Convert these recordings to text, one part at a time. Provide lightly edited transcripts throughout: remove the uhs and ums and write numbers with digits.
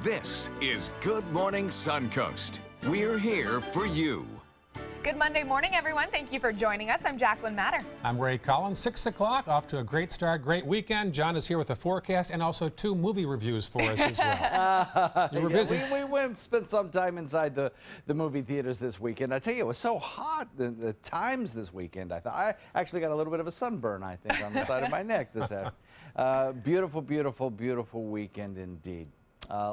This is Good Morning Suncoast. We're here for you. Good Monday morning, everyone. Thank you for joining us. I'm Jacqueline Matter. I'm Ray Collins. 6 o'clock, off to a great start, great weekend. John is here with a forecast and also 2 movie reviews for us as well. You were busy. We went spent some time inside the movie theaters this weekend. I tell you, it was so hot the times this weekend. I actually got a little bit of a sunburn, I think, on the side of my neck this afternoon. Beautiful, beautiful, beautiful weekend indeed.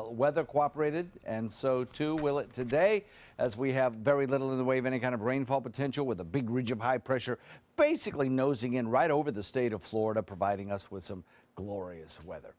Weather cooperated, and so too will it today, as we have very little in the way of any kind of rainfall potential, with a big ridge of high pressure basically nosing in right over the state of Florida, providing us with some glorious weather.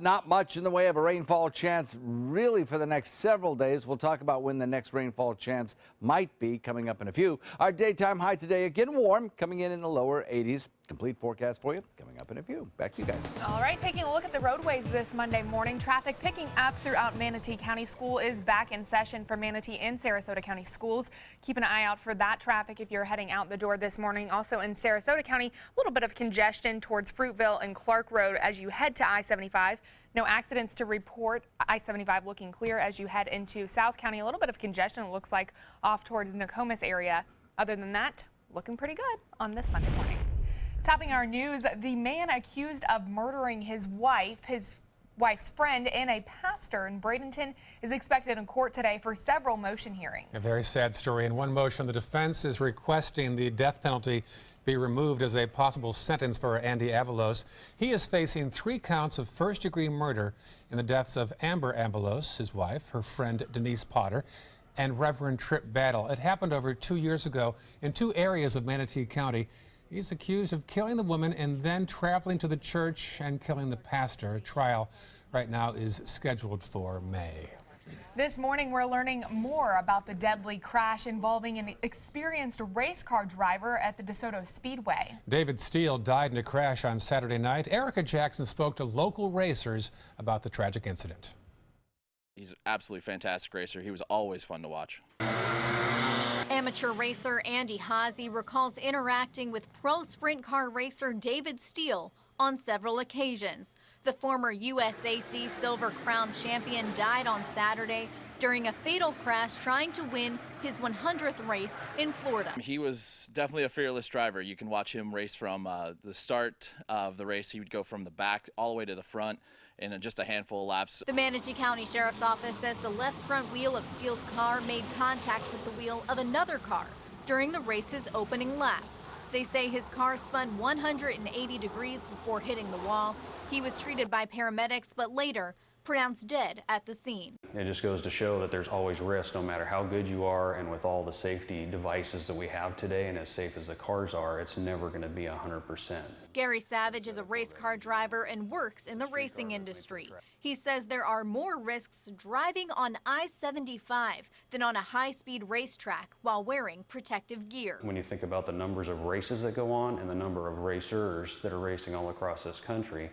Not much in the way of a rainfall chance really for the next several days. We'll talk about when the next rainfall chance might be coming up in a few. Our daytime high today again warm, coming in the lower 80s. Complete forecast for you coming up in a few. Back to you guys. All right, taking a look at the roadways this Monday morning. Traffic picking up throughout Manatee County. School is back in session for Manatee and Sarasota County schools. Keep an eye out for that traffic if you're heading out the door this morning. Also in Sarasota County, a little bit of congestion towards Fruitville and Clark Road as you head to I-75. No accidents to report. I-75 looking clear as you head into South County. A little bit of congestion, it looks like, off towards Nokomis area. Other than that, looking pretty good on this Monday morning. Topping our news, the man accused of murdering his wife's friend, and a pastor in Bradenton is expected in court today for several motion hearings. A very sad story. In one motion, the defense is requesting the death penalty be removed as a possible sentence for Andy Avalos. He is facing 3 counts of first-degree murder in the deaths of Amber Avalos, his wife, her friend Denise Potter, and Reverend Tripp Battle. It happened over 2 years ago in 2 areas of Manatee County. He's accused of killing the woman and then traveling to the church and killing the pastor. A trial right now is scheduled for May. This morning, we're learning more about the deadly crash involving an experienced race car driver at the DeSoto Speedway. David Steele died in a crash on Saturday night. Erica Jackson spoke to local racers about the tragic incident. He's an absolutely fantastic racer. He was always fun to watch. Amateur racer Andy Haase recalls interacting with pro sprint car racer David Steele on several occasions. The former USAC Silver Crown champion died on Saturday during a fatal crash trying to win his 100th race in Florida. He was definitely a fearless driver. You can watch him race from the start of the race. He would go from the back all the way to the front in just a handful of laps. The Manatee County Sheriff's Office says the left front wheel of Steele's car made contact with the wheel of another car during the race's opening lap. They say his car spun 180 degrees before hitting the wall. He was treated by paramedics, but later pronounced dead at the scene. It just goes to show that there's always risk, no matter how good you are, and with all the safety devices that we have today and as safe as the cars are, it's never going to be 100%. Gary Savage is a race car driver and works in the racing industry. He says there are more risks driving on I-75 than on a high-speed racetrack while wearing protective gear. When you think about the numbers of races that go on and the number of racers that are racing all across this country,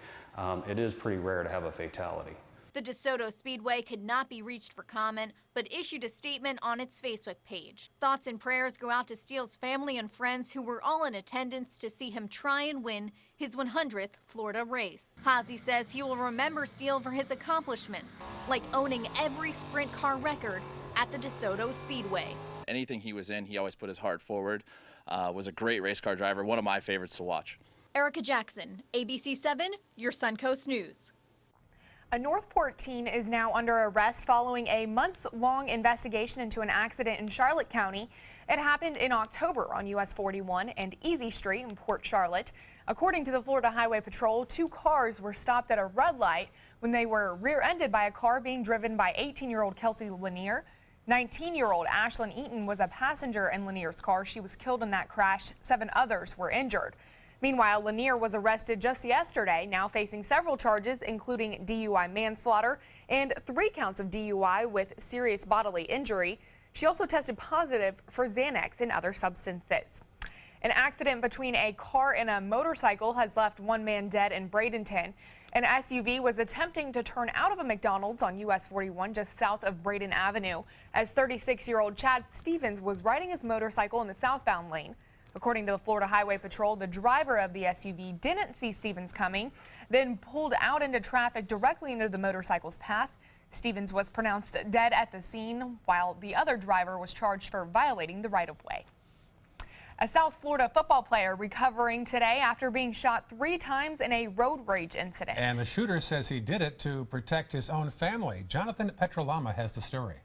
it is pretty rare to have a fatality. The DeSoto Speedway could not be reached for comment, but issued a statement on its Facebook page. Thoughts and prayers go out to Steele's family and friends who were all in attendance to see him try and win his 100th Florida race. Haase says he will remember Steele for his accomplishments, like owning every sprint car record at the DeSoto Speedway. Anything he was in, he always put his heart forward. Was a great race car driver, one of my favorites to watch. Erica Jackson, ABC 7, your Suncoast News. A Northport teen is now under arrest following a months-long investigation into an accident in Charlotte County. It happened in October on US 41 and Easy Street in Port Charlotte. According to the Florida Highway Patrol, 2 cars were stopped at a red light when they were rear-ended by a car being driven by 18-year-old Kelsey Lanier. 19-year-old Ashlyn Eaton was a passenger in Lanier's car. She was killed in that crash. 7 others were injured. Meanwhile, Lanier was arrested just yesterday, now facing several charges, including DUI manslaughter and 3 counts of DUI with serious bodily injury. She also tested positive for Xanax and other substances. An accident between a car and a motorcycle has left 1 man dead in Bradenton. An SUV was attempting to turn out of a McDonald's on US 41 just south of Braden Avenue as 36-year-old Chad Stevens was riding his motorcycle in the southbound lane. According to the Florida Highway Patrol, the driver of the SUV didn't see Stevens coming, then pulled out into traffic directly into the motorcycle's path. Stevens was pronounced dead at the scene, while the other driver was charged for violating the right-of-way. A South Florida football player recovering today after being shot 3 times in a road rage incident. And the shooter says he did it to protect his own family. Jonathan Petrolama has the story.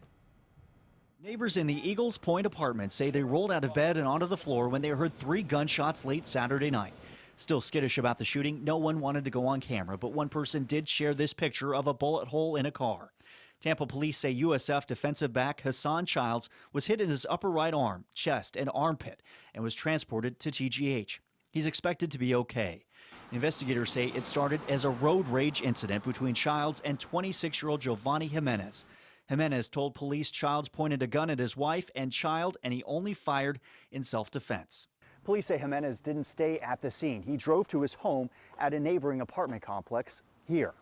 Neighbors in the Eagles Point apartment say they rolled out of bed and onto the floor when they heard 3 gunshots late Saturday night. Still skittish about the shooting, no one wanted to go on camera, but one person did share this picture of a bullet hole in a car. Tampa police say USF defensive back Hassan Childs was hit in his upper right arm, chest, and armpit and was transported to TGH. He's expected to be okay. Investigators say it started as a road rage incident between Childs and 26-year-old Giovanni Jimenez. Jimenez told police Childs pointed a gun at his wife and child, and he only fired in self-defense. Police say Jimenez didn't stay at the scene. He drove to his home at a neighboring apartment complex here.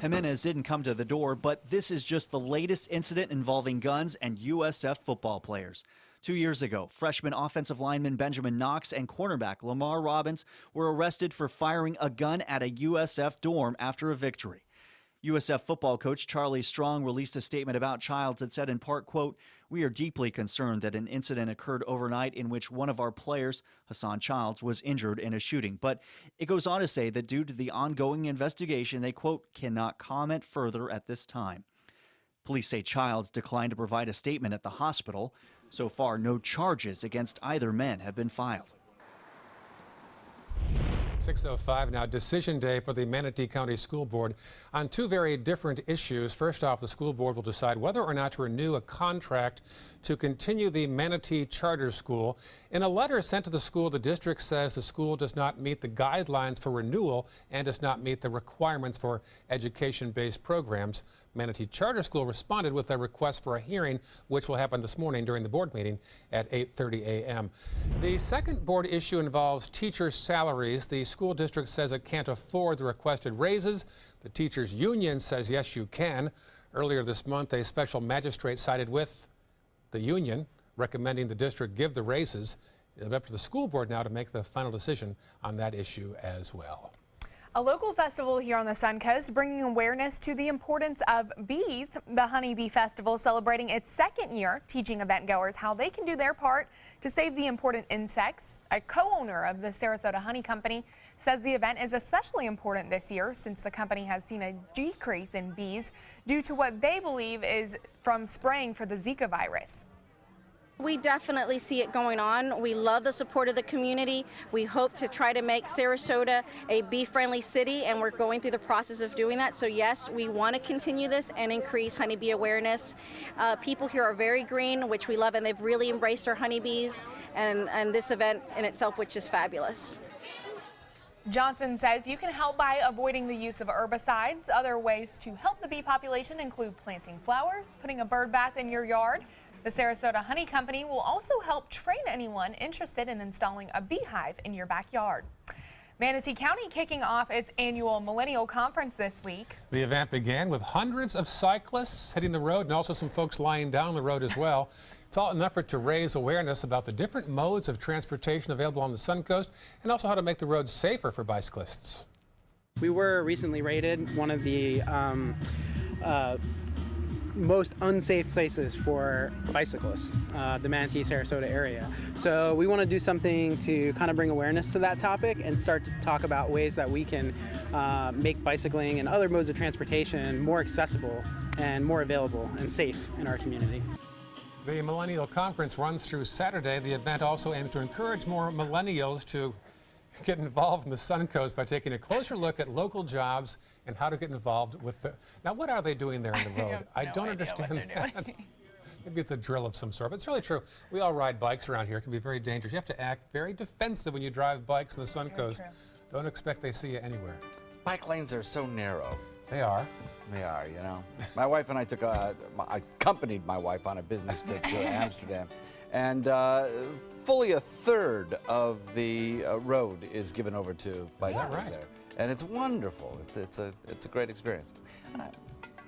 Jimenez didn't come to the door, but this is just the latest incident involving guns and USF football players. 2 years ago, freshman offensive lineman Benjamin Knox and cornerback Lamar Robbins were arrested for firing a gun at a USF dorm after a victory. USF football coach Charlie Strong released a statement about Childs that said in part, quote, "We are deeply concerned that an incident occurred overnight in which one of our players, Hassan Childs, was injured in a shooting." But it goes on to say that due to the ongoing investigation, they, quote, "cannot comment further at this time." Police say Childs declined to provide a statement at the hospital. So far, no charges against either men have been filed. 6:05 now, decision day for the Manatee County School Board on 2 very different issues. First off, the school board will decide whether or not to renew a contract to continue the Manatee Charter School. In a letter sent to the school, the district says the school does not meet the guidelines for renewal and does not meet the requirements for education-based programs. Manatee Charter School responded with a request for a hearing, which will happen this morning during the board meeting at 8:30 a.m. The second board issue involves teacher salaries. The school district says it can't afford the requested raises. The teachers union says yes, you can. Earlier this month, a special magistrate sided with the union, recommending the district give the raises. It's up to the school board now to make the final decision on that issue as well. A local festival here on the Suncoast bringing awareness to the importance of bees. The Honeybee Festival celebrating its 2nd year, teaching event goers how they can do their part to save the important insects. A co-owner of the Sarasota Honey Company says the event is especially important this year since the company has seen a decrease in bees due to what they believe is from spraying for the Zika virus. We definitely see it going on. We love the support of the community. We hope to try to make Sarasota a bee-friendly city, and we're going through the process of doing that. So yes, we want to continue this and increase honeybee awareness. People here are very green, which we love, and they've really embraced our honeybees and this event in itself, which is fabulous. Johnson says you can help by avoiding the use of herbicides. Other ways to help the bee population include planting flowers, putting a bird bath in your yard. The Sarasota Honey Company will also help train anyone interested in installing a beehive in your backyard. Manatee County kicking off its annual Millennial Conference this week. The event began with hundreds of cyclists hitting the road and also some folks lying down the road as well. It's all an effort to raise awareness about the different modes of transportation available on the Suncoast and also how to make the roads safer for bicyclists. We were recently rated one of the most unsafe places for bicyclists, the Manatee Sarasota area. So we want to do something to kind of bring awareness to that topic and start to talk about ways that we can make bicycling and other modes of transportation more accessible and more available and safe in our community. The Millennial Conference runs through Saturday. The event also aims to encourage more millennials to get involved in the Suncoast by taking a closer look at local jobs and how to get involved with the... Now, what are they doing there in the road? I don't understand that. Maybe it's a drill of some sort, but it's really true. We all ride bikes around here. It can be very dangerous. You have to act very defensive when you drive bikes in the Suncoast. Don't expect they see you anywhere. Bike lanes are so narrow. They are. They are, you know. My wife and I I accompanied my wife on a business trip to Amsterdam, and fully a third of the road is given over to bicycles there, and it's wonderful. It's a great experience. I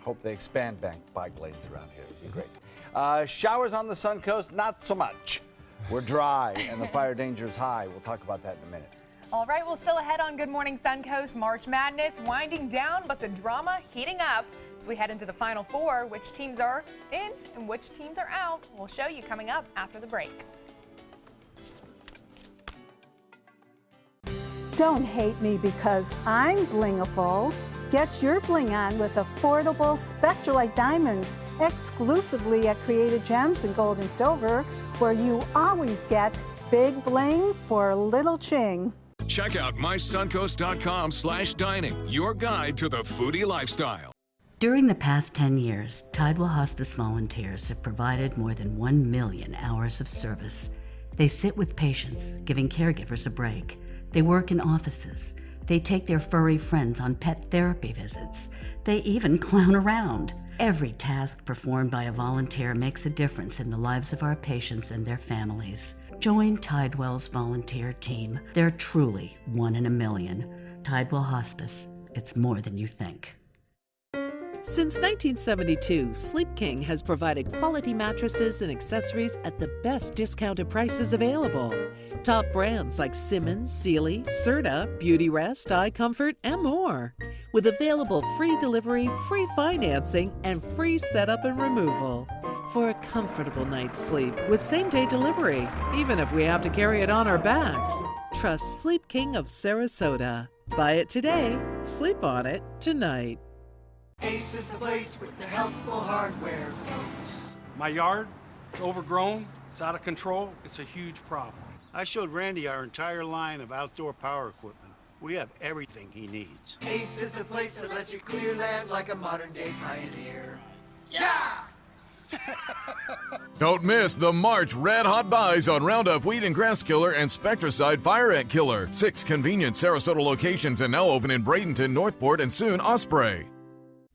hope they expand bike lanes around here. It'd be great. Showers on the Suncoast, not so much. We're dry, and the fire danger is high. We'll talk about that in a minute. All right, well, still ahead on Good Morning Suncoast, March Madness winding down, but the drama heating up. As we head into the Final Four, which teams are in and which teams are out, we'll show you coming up after the break. Don't hate me because I'm blingable. Get your bling on with affordable Spectralite diamonds exclusively at Created Gems in gold and silver, where you always get big bling for little ching. Check out mysuncoast.com/dining, your guide to the foodie lifestyle. During the past 10 years, Tidewell Hospice volunteers have provided more than 1 million hours of service. They sit with patients, giving caregivers a break. They work in offices. They take their furry friends on pet therapy visits. They even clown around. Every task performed by a volunteer makes a difference in the lives of our patients and their families. Join Tidewell's volunteer team. They're truly 1 in a million. Tidewell Hospice. It's more than you think. Since 1972, Sleep King has provided quality mattresses and accessories at the best discounted prices available. Top brands like Simmons, Sealy, Serta, Beautyrest, iComfort, and more. With available free delivery, free financing, and free setup and removal. For a comfortable night's sleep with same-day delivery, even if we have to carry it on our backs. Trust Sleep King of Sarasota. Buy it today, sleep on it tonight. Ace is the place with the helpful hardware, folks. My yard, it's overgrown, it's out of control, it's a huge problem. I showed Randy our entire line of outdoor power equipment. We have everything he needs. Ace is the place that lets you clear land like a modern-day pioneer. Yeah! Don't miss the March Red Hot Buys on Roundup Weed and Grass Killer and Spectracide Fire Ant Killer. 6 convenient Sarasota locations and now open in Bradenton, Northport, and soon Osprey.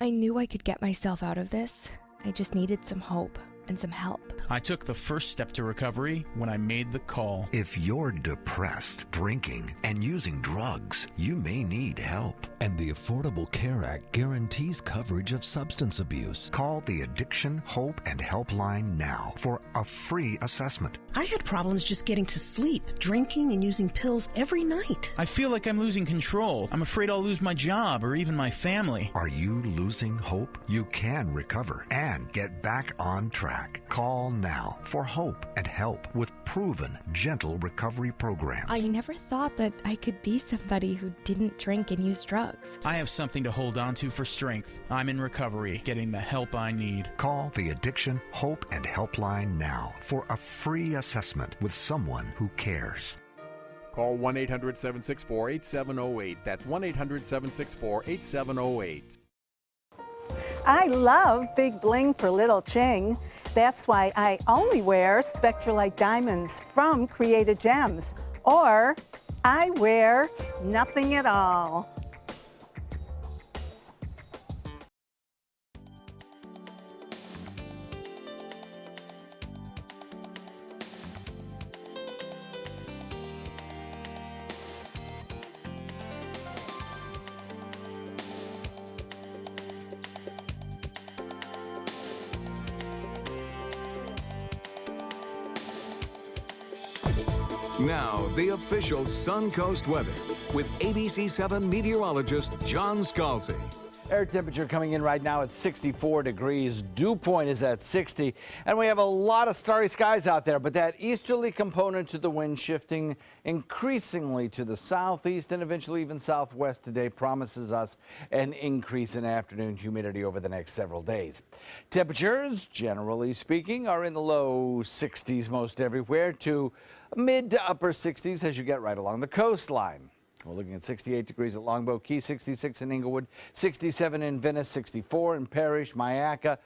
I knew I could get myself out of this. I just needed some hope and some help. I took the first step to recovery when I made the call. If you're depressed, drinking, and using drugs, you may need help. And the Affordable Care Act guarantees coverage of substance abuse. Call the Addiction, Hope, and Helpline now for a free assessment. I had problems just getting to sleep, drinking and using pills every night. I feel like I'm losing control. I'm afraid I'll lose my job or even my family. Are you losing hope? You can recover and get back on track. Call now for hope and help with proven, gentle recovery programs. I never thought that I could be somebody who didn't drink and use drugs. I have something to hold on to for strength. I'm in recovery, getting the help I need. Call the Addiction, Hope, and Helpline now for a free assessment with someone who cares. Call 1-800-764-8708. That's 1-800-764-8708. I love big bling for little ching. That's why I only wear Spectralite diamonds from Created Gems, or I wear nothing at all. Now, the official Suncoast weather with ABC7 meteorologist John Scalzi. Air temperature coming in right now at 64 degrees. Dew point is at 60. And we have a lot of starry skies out there, but that easterly component to the wind shifting increasingly to the southeast and eventually even southwest today promises us an increase in afternoon humidity over the next several days. Temperatures, generally speaking, are in the low 60s most everywhere to mid to upper 60s as you get right along the coastline. We're looking at 68 degrees at Longboat Key, 66 in Inglewood, 67 in Venice, 64 in Parrish, Myakka,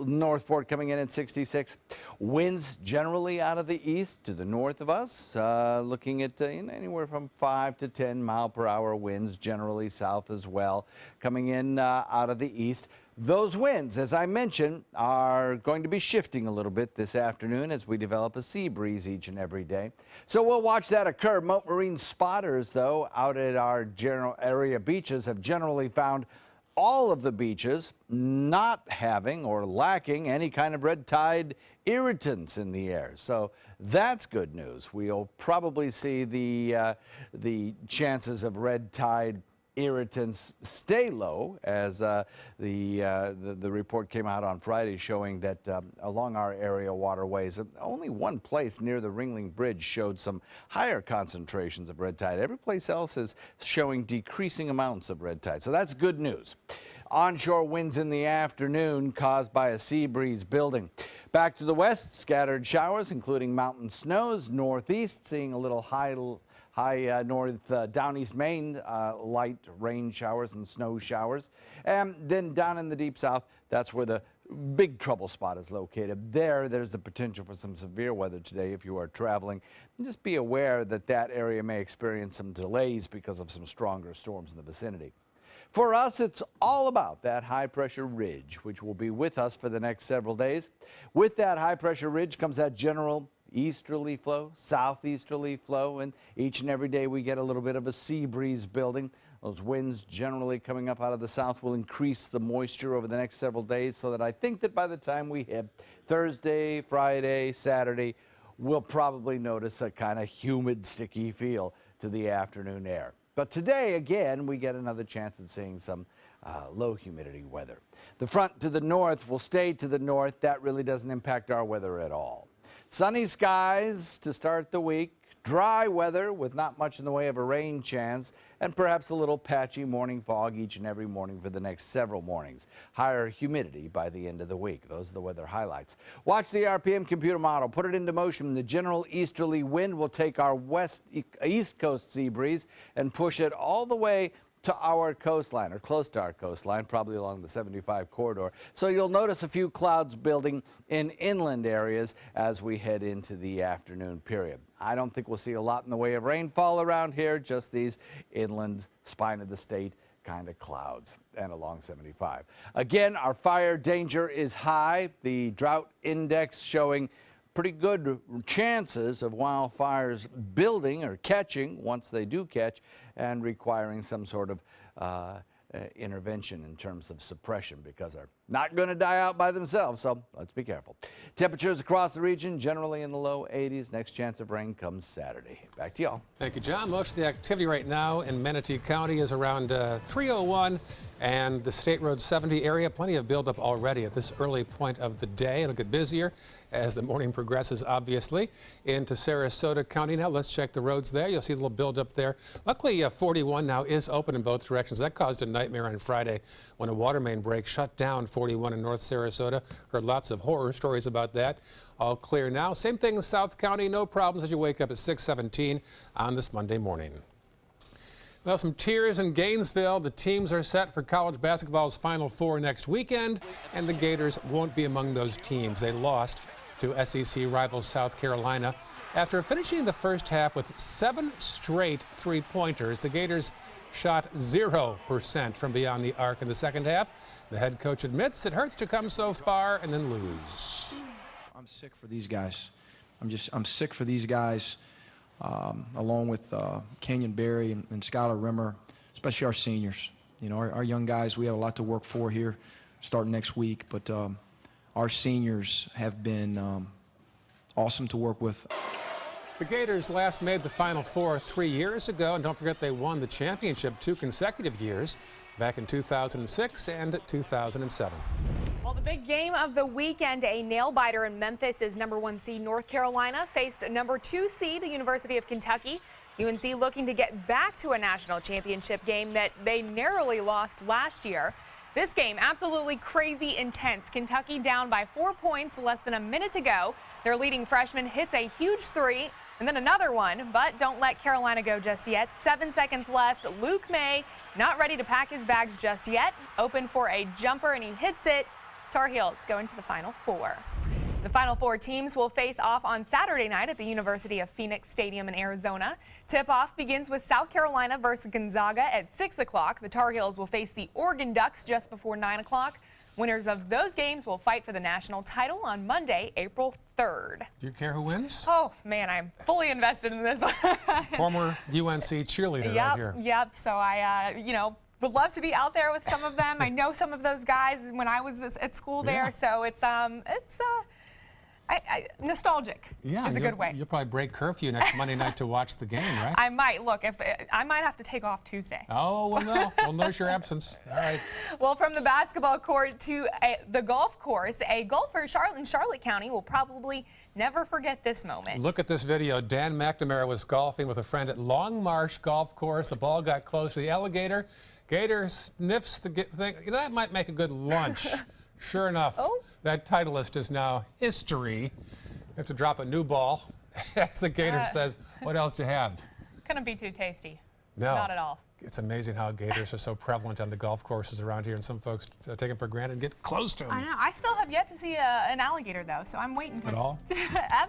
Northport coming in at 66. Winds generally out of the east to the north of us, looking at anywhere from 5 to 10 mile per hour winds, generally south as well, coming in out of the east. Those winds, as I mentioned, are going to be shifting a little bit this afternoon as we develop a sea breeze each and every day. So we'll watch that occur. Moat Marine spotters, though, out at our general area beaches have generally found all of the beaches not having or lacking any kind of red tide irritants in the air. So that's good news. We'll probably see the chances of red tide irritants stay low, as the report came out on Friday showing that along our area waterways, only one place near the Ringling Bridge showed some higher concentrations of red tide. Every place else is showing decreasing amounts of red tide, so that's good news. Onshore winds in the afternoon caused by a sea breeze building. Back to the west, scattered showers, including mountain snows. Northeast, seeing a little high north, down East Maine, light rain showers and snow showers. And then down in the deep south, that's where the big trouble spot is located. There's the potential for some severe weather today if you are traveling. And just be aware that that area may experience some delays because of some stronger storms in the vicinity. For us, it's all about that high-pressure ridge, which will be with us for the next several days. With that high-pressure ridge comes that general easterly flow, southeasterly flow, and each and every day we get a little bit of a sea breeze building. Those winds generally coming up out of the south will increase the moisture over the next several days, so that I think that by the time we hit Thursday, Friday, Saturday, we'll probably notice a kind of humid, sticky feel to the afternoon air. But today, again, we get another chance at seeing some low humidity weather. The front to the north will stay to the north. That really doesn't impact our weather at all. Sunny skies to start the week. Dry weather with not much in the way of a rain chance, and perhaps a little patchy morning fog each and every morning for the next several mornings. Higher humidity by the end of the week. Those are the weather highlights. Watch the RPM computer model. Put it into motion. The general easterly wind will take our east coast sea breeze and push it all the way to our coastline, or close to our coastline, probably along the 75 corridor. So you'll notice a few clouds building in inland areas as we head into the afternoon period. I don't think we'll see a lot in the way of rainfall around here, just these inland spine of the state kind of clouds and along 75. Again, our fire danger is high. The drought index showing pretty good chances of wildfires building or catching once they do catch, and requiring some sort of intervention in terms of suppression, because they're not going to die out by themselves, so let's be careful. Temperatures across the region generally in the low 80s. Next chance of rain comes Saturday. Back to y'all. Thank you, John. Most of the activity right now in Manatee County is around 301 and the State Road 70 area. Plenty of buildup already at this early point of the day. It'll get busier as the morning progresses, obviously, into Sarasota County. Now let's check the roads there. You'll see a little buildup there. Luckily, 41 now is open in both directions. That caused a nightmare on Friday when a water main break shut down 41 in North Sarasota. Heard lots of horror stories about that. All clear now. Same thing in South County. No problems as you wake up at 6:17 on this Monday morning. Well, some tears in Gainesville. The teams are set for college basketball's Final Four next weekend, and the Gators won't be among those teams. They lost to SEC rival South Carolina. After finishing the first half with 7 straight three-pointers, the Gators shot 0% from beyond the arc in the second half. The head coach admits it hurts to come so far and then lose. I'm sick for these guys. I'm sick for these guys, along with Kenyon Berry and Skylar Rimmer, especially our seniors. You know, our young guys, we have a lot to work for here starting next week, but our seniors have been awesome to work with. The Gators last made the Final Four 3 years ago, and don't forget they won the championship 2 consecutive years, back in 2006 and 2007. Well, the big game of the weekend, a nail-biter in Memphis, is #1 seed North Carolina faced #2 seed the University of Kentucky. UNC looking to get back to a national championship game that they narrowly lost last year. This game absolutely crazy intense. Kentucky down by 4 points less than a minute to go. Their leading freshman hits a huge three and then another one, but don't let Carolina go just yet. 7 seconds left. Luke May not ready to pack his bags just yet. Open for a jumper and he hits it. Tar Heels going to the Final Four. The Final Four teams will face off on Saturday night at the University of Phoenix Stadium in Arizona. Tip-off begins with South Carolina versus Gonzaga at 6 o'clock. The Tar Heels will face the Oregon Ducks just before 9 o'clock. Winners of those games will fight for the national title on Monday, April 3rd. Do you care who wins? Oh, man, I'm fully invested in this one. Former UNC cheerleader right here. Yep. So I, would love to be out there with some of them. I know some of those guys when I was at school there. So it's Nostalgic is a good way. You'll probably break curfew next Monday night to watch the game, right? I might. Look, I might have to take off Tuesday. Oh, well, no. We'll notice your absence. All right. Well, from the basketball court to the golf course, a golfer in Charlotte County will probably never forget this moment. Look at this video. Dan McNamara was golfing with a friend at Long Marsh Golf Course. The ball got close to the alligator. Gator sniffs the thing. You know, that might make a good lunch. Sure enough, that Titleist is now history. You have to drop a new ball. As the gator says, what else do you have? Couldn't be too tasty. No. Not at all. It's amazing how gators are so prevalent on the golf courses around here, and some folks take them for granted and get close to them. I know. I still have yet to see an alligator, though, so I'm waiting to At all?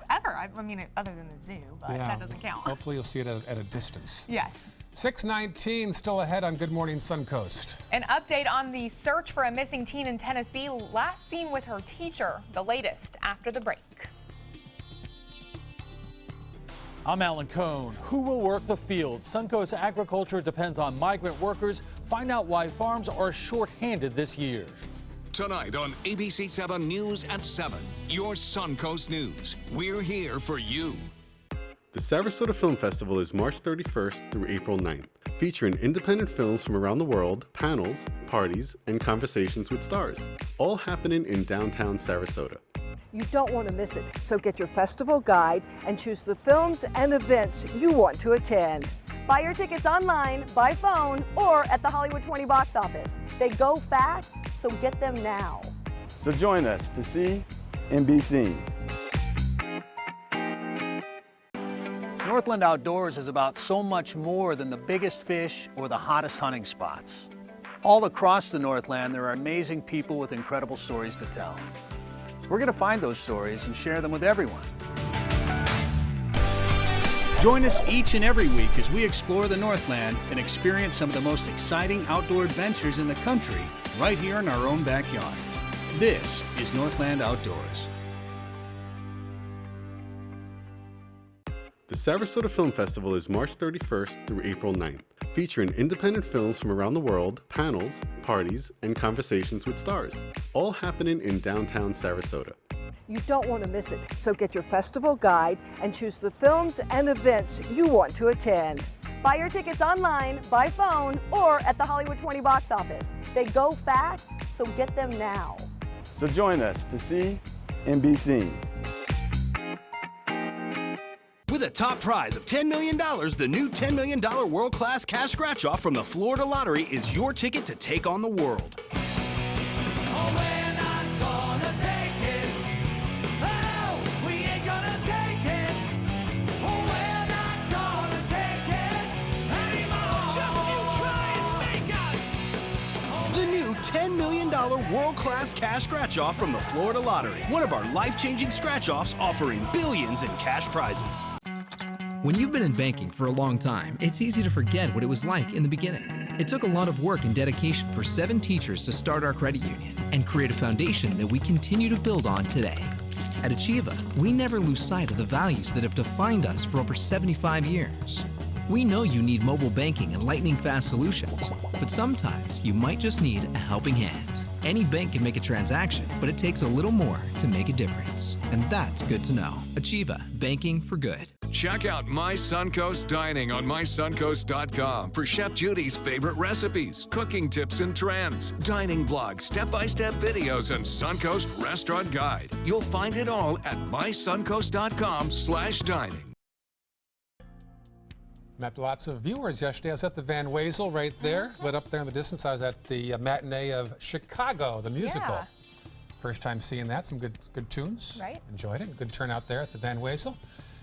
ever. I mean, other than the zoo, but that doesn't count. Hopefully you'll see it at a distance. Yes. 6:19 still ahead on Good Morning Suncoast. An update on the search for a missing teen in Tennessee, last seen with her teacher. The latest after the break. I'm Alan Cohn. Who will work the fields? Suncoast agriculture depends on migrant workers. Find out why farms are short-handed this year. Tonight on ABC 7 News at 7, your Suncoast News. We're here for you. The Sarasota Film Festival is March 31st through April 9th, featuring independent films from around the world, panels, parties, and conversations with stars, all happening in downtown Sarasota. You don't want to miss it, so get your festival guide and choose the films and events you want to attend. Buy your tickets online, by phone, or at the Hollywood 20 box office. They go fast, so get them now. So join us to see and be seen. Northland Outdoors is about so much more than the biggest fish or the hottest hunting spots. All across the Northland, there are amazing people with incredible stories to tell. We're going to find those stories and share them with everyone. Join us each and every week as we explore the Northland and experience some of the most exciting outdoor adventures in the country right here in our own backyard. This is Northland Outdoors. The Sarasota Film Festival is March 31st through April 9th, featuring independent films from around the world, panels, parties, and conversations with stars, all happening in downtown Sarasota. You don't want to miss it, so get your festival guide and choose the films and events you want to attend. Buy your tickets online, by phone, or at the Hollywood 20 box office. They go fast, so get them now. So join us to see and be seen. With a top prize of $10 million, the new $10 million world-class cash scratch-off from the Florida Lottery is your ticket to take on the world. The new $10 million world-class cash scratch-off from the Florida Lottery. One of our life-changing scratch-offs offering billions in cash prizes. When you've been in banking for a long time, it's easy to forget what it was like in the beginning. It took a lot of work and dedication for 7 teachers to start our credit union and create a foundation that we continue to build on today. At Achieva, we never lose sight of the values that have defined us for over 75 years. We know you need mobile banking and lightning-fast solutions, but sometimes you might just need a helping hand. Any bank can make a transaction, but it takes a little more to make a difference. And that's good to know. Achieva, banking for good. Check out My Suncoast Dining on mysuncoast.com for Chef Judy's favorite recipes, cooking tips and trends, dining blogs, step-by-step videos, and Suncoast Restaurant Guide. You'll find it all at mysuncoast.com/dining. Met lots of viewers yesterday. I was at the Van Wezel right there, lit up there in the distance. I was at the matinee of Chicago, the musical. Yeah. First time seeing that, some good tunes. Right. Enjoyed it. Good turnout there at the Van Wezel.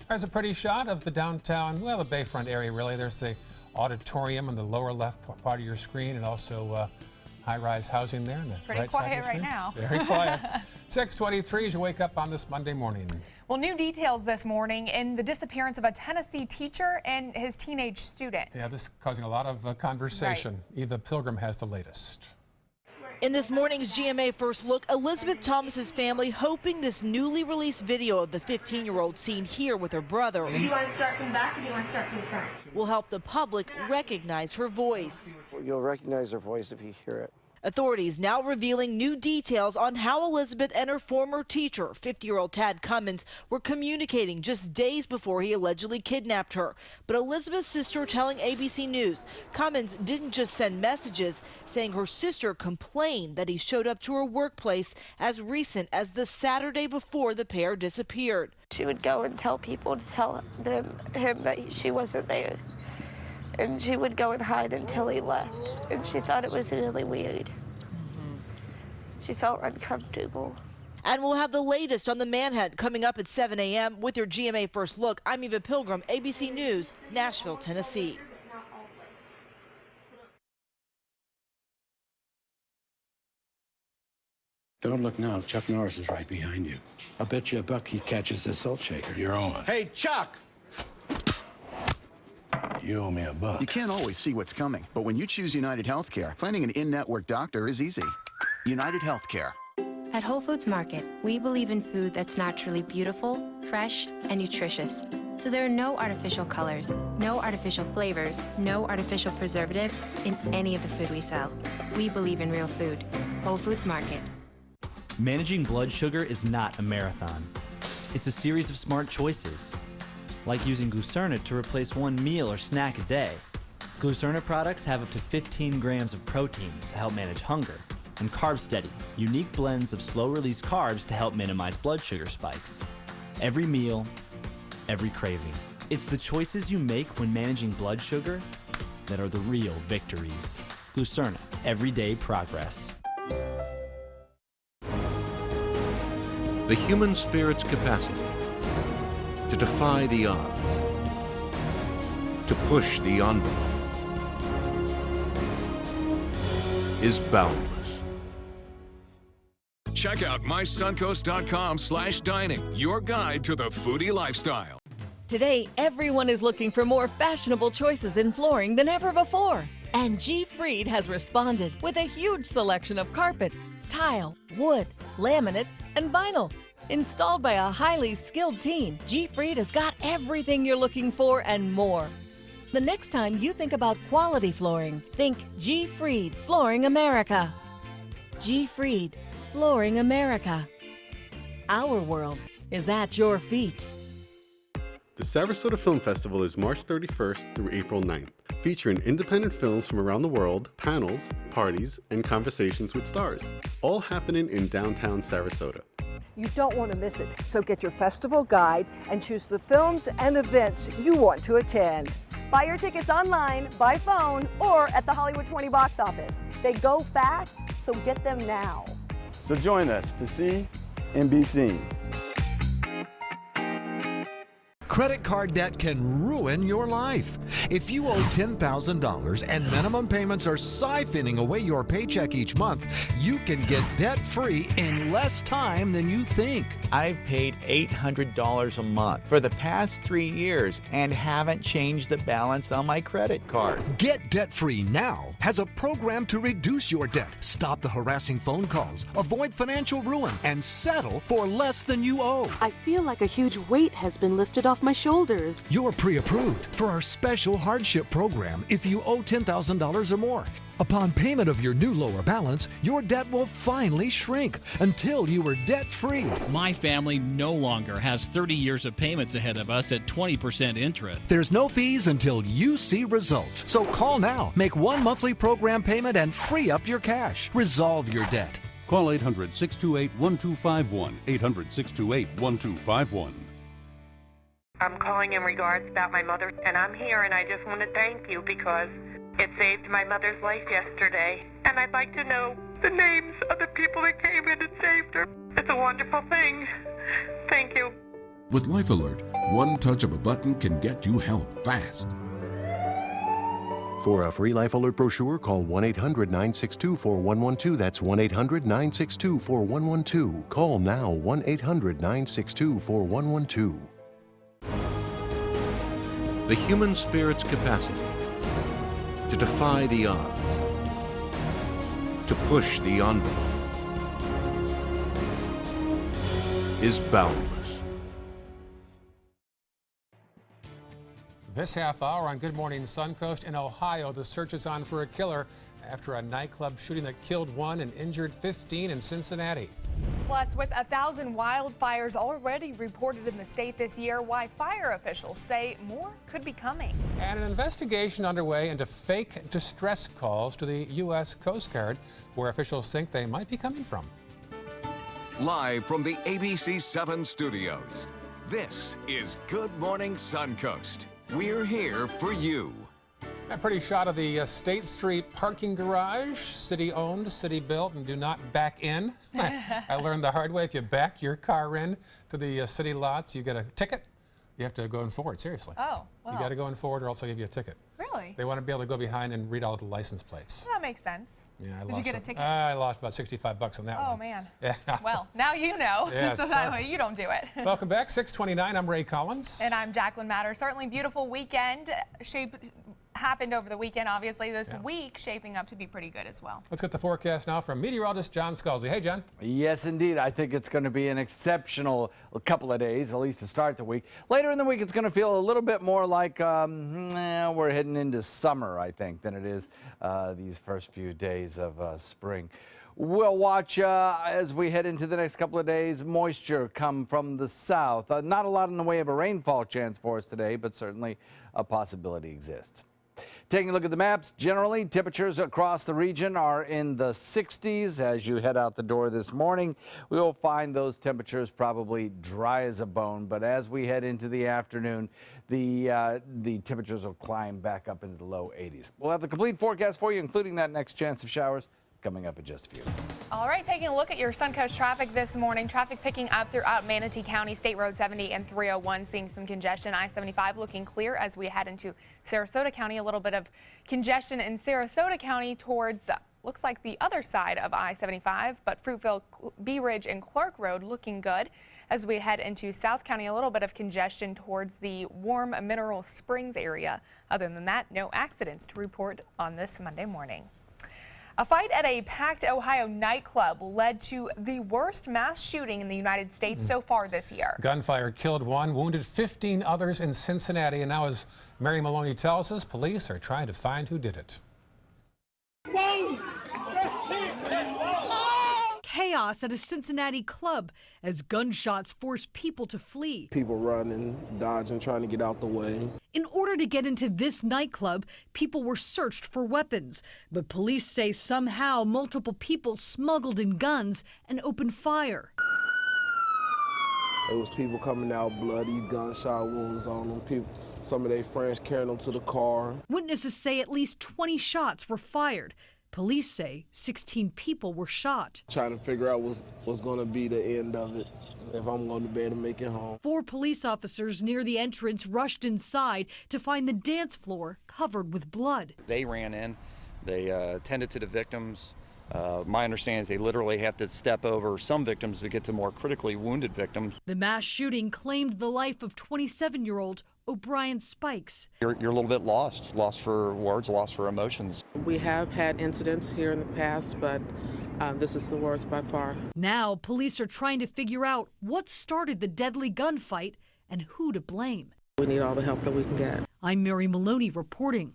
There's a pretty shot of the downtown, well, the Bayfront area really. There's the auditorium on the lower left part of your screen, and also high-rise housing there on the Pretty right side quiet of your right screen. now. Very quiet. 6:23 as you wake up on this Monday morning. Well, new details this morning in the disappearance of a Tennessee teacher and his teenage student. Yeah, this is causing a lot of conversation. Right. Eva Pilgrim has the latest. In this morning's GMA First Look, Elizabeth Thomas's family hoping this newly released video of the 15-year-old seen here with her brother. Do you want to start from the back or do you want to start from the front? Will help the public recognize her voice. You'll recognize her voice if you hear it. Authorities now revealing new details on how Elizabeth and her former teacher, 50-year-old Tad Cummins, were communicating just days before he allegedly kidnapped her. But Elizabeth's sister telling ABC News Cummins didn't just send messages, saying her sister complained that he showed up to her workplace as recent as the Saturday before the pair disappeared. She would go and tell people to tell him that she wasn't there. And she would go and hide until he left. And she thought it was really weird. She felt uncomfortable. And we'll have the latest on the manhunt coming up at 7 a.m. with your GMA First Look. I'm Eva Pilgrim, ABC News, Nashville, Tennessee. Don't look now. Chuck Norris is right behind you. I'll bet you $1 he catches the salt shaker. You're on. Hey, Chuck! You owe me $1. You can't always see what's coming, but when you choose United Healthcare, finding an in-network doctor is easy. United Healthcare. At Whole Foods Market, we believe in food that's naturally beautiful, fresh, and nutritious. So there are no artificial colors, no artificial flavors, no artificial preservatives in any of the food we sell. We believe in real food. Whole Foods Market. Managing blood sugar is not a marathon. It's a series of smart choices, like using Glucerna to replace one meal or snack a day. Glucerna products have up to 15 grams of protein to help manage hunger, and Carb Steady, unique blends of slow-release carbs to help minimize blood sugar spikes. Every meal, every craving. It's the choices you make when managing blood sugar that are the real victories. Glucerna, everyday progress. The human spirit's capacity to defy the odds, to push the envelope, is boundless. Check out mysuncoast.com/dining, your guide to the foodie lifestyle. Today, everyone is looking for more fashionable choices in flooring than ever before. And G. Fried has responded with a huge selection of carpets, tile, wood, laminate, and vinyl. Installed by a highly skilled team, G. Fried has got everything you're looking for and more. The next time you think about quality flooring, think G. Fried Flooring America. G. Fried Flooring America. Our world is at your feet. The Sarasota Film Festival is March 31st through April 9th, featuring independent films from around the world, panels, parties, and conversations with stars, all happening in downtown Sarasota. You don't want to miss it, so get your festival guide and choose the films and events you want to attend. Buy your tickets online, by phone, or at the Hollywood 20 box office. They go fast, so get them now. So join us to see and be seen. Credit card debt can ruin your life. If you owe $10,000 and minimum payments are siphoning away your paycheck each month, you can get debt-free in less time than you think. I've paid $800 a month for the past 3 years and haven't changed the balance on my credit card. Get debt-free now has a program to reduce your debt, stop the harassing phone calls, avoid financial ruin, and settle for less than you owe. I feel like a huge weight has been lifted off my shoulders. You're pre-approved for our special hardship program if you owe $10,000 or more. Upon payment of your new lower balance, your debt will finally shrink until you are debt-free. My family no longer has 30 years of payments ahead of us at 20% interest. There's no fees until you see results. So call now, make one monthly program payment, and free up your cash. Resolve your debt. Call 800-628-1251, 800-628-1251. I'm calling in regards about my mother, and I'm here, and I just want to thank you because it saved my mother's life yesterday, and I'd like to know the names of the people that came in and saved her. It's a wonderful thing. Thank you. With Life Alert, one touch of a button can get you help fast. For a free Life Alert brochure, call 1-800-962-4112. That's 1-800-962-4112. Call now, 1-800-962-4112. The human spirit's capacity to defy the odds, to push the envelope, is boundless. This half hour on Good Morning Suncoast. In Ohio, the search is on for a killer after a nightclub shooting that killed 1 and injured 15 in Cincinnati. Plus, with 1,000 wildfires already reported in the state this year, why fire officials say more could be coming. And an investigation underway into fake distress calls to the U.S. Coast Guard, where officials think they might be coming from. Live from the ABC 7 studios, this is Good Morning Suncoast. We're here for you. A pretty shot of the State Street parking garage, city-owned, city-built, and do not back in. I learned the hard way. If you back your car in to the city lots, you get a ticket. You have to go in forward, seriously. Oh, wow. You got to go in forward or else they'll give you a ticket. Really? They want to be able to go behind and read all the license plates. That makes sense. Yeah, Did you get a ticket? I lost about $65 on that one. Oh, man. Yeah. Well, now you know, Yes, so that way you don't do it. Welcome back, 629. I'm Ray Collins. And I'm Jacqueline Matter. Certainly beautiful weekend. Happened over the weekend, obviously. This week shaping up to be pretty good as well. Let's get the forecast now from meteorologist John Scalzi. Hey, John. Yes, indeed. I think it's going to be an exceptional couple of days, at least to start the week. Later in the week, it's going to feel a little bit more like we're heading into summer, I think, than it is these first few days of spring. We'll watch as we head into the next couple of days, moisture come from the south. Not a lot in the way of a rainfall chance for us today, but certainly a possibility exists. Taking a look at the maps, generally temperatures across the region are in the 60s. As you head out the door this morning, we will find those temperatures probably dry as a bone. But as we head into the afternoon, the temperatures will climb back up into the low 80s. We'll have the complete forecast for you, including that next chance of showers, coming up in just a few. All right, taking a look at your Suncoast traffic this morning. Traffic picking up throughout Manatee County, State Road 70 and 301, seeing some congestion. I-75 looking clear as we head into Sarasota County. A little bit of congestion in Sarasota County towards, looks like the other side of I-75, but Fruitville, Bee Ridge, and Clark Road looking good. As we head into South County, a little bit of congestion towards the Warm Mineral Springs area. Other than that, no accidents to report on this Monday morning. A fight at a packed Ohio nightclub led to the worst mass shooting in the United States so far this year. Gunfire killed 1, wounded 15 others in Cincinnati. And now, as Mary Maloney tells us, police are trying to find who did it. Chaos at a Cincinnati club as gunshots force people to flee. People running, dodging, trying to get out the way. In order to get into this nightclub, people were searched for weapons, but police say somehow multiple people smuggled in guns and opened fire. There was people coming out bloody, gunshot wounds on them. Some of their friends carrying them to the car. Witnesses say at least 20 shots were fired. Police say 16 people were shot. Trying to figure out what's going to be the end of it, if I'm going to be able to make it home. 4 police officers near the entrance rushed inside to find the dance floor covered with blood. They ran in, they tended to the victims. My understanding is they literally have to step over some victims to get to more critically wounded victims. The mass shooting claimed the life of 27-year-old O'Brien Spikes. You're a little bit lost for words, lost for emotions. We have had incidents here in the past, but this is the worst by far. Now, police are trying to figure out what started the deadly gunfight and who to blame. We need all the help that we can get. I'm Mary Maloney reporting.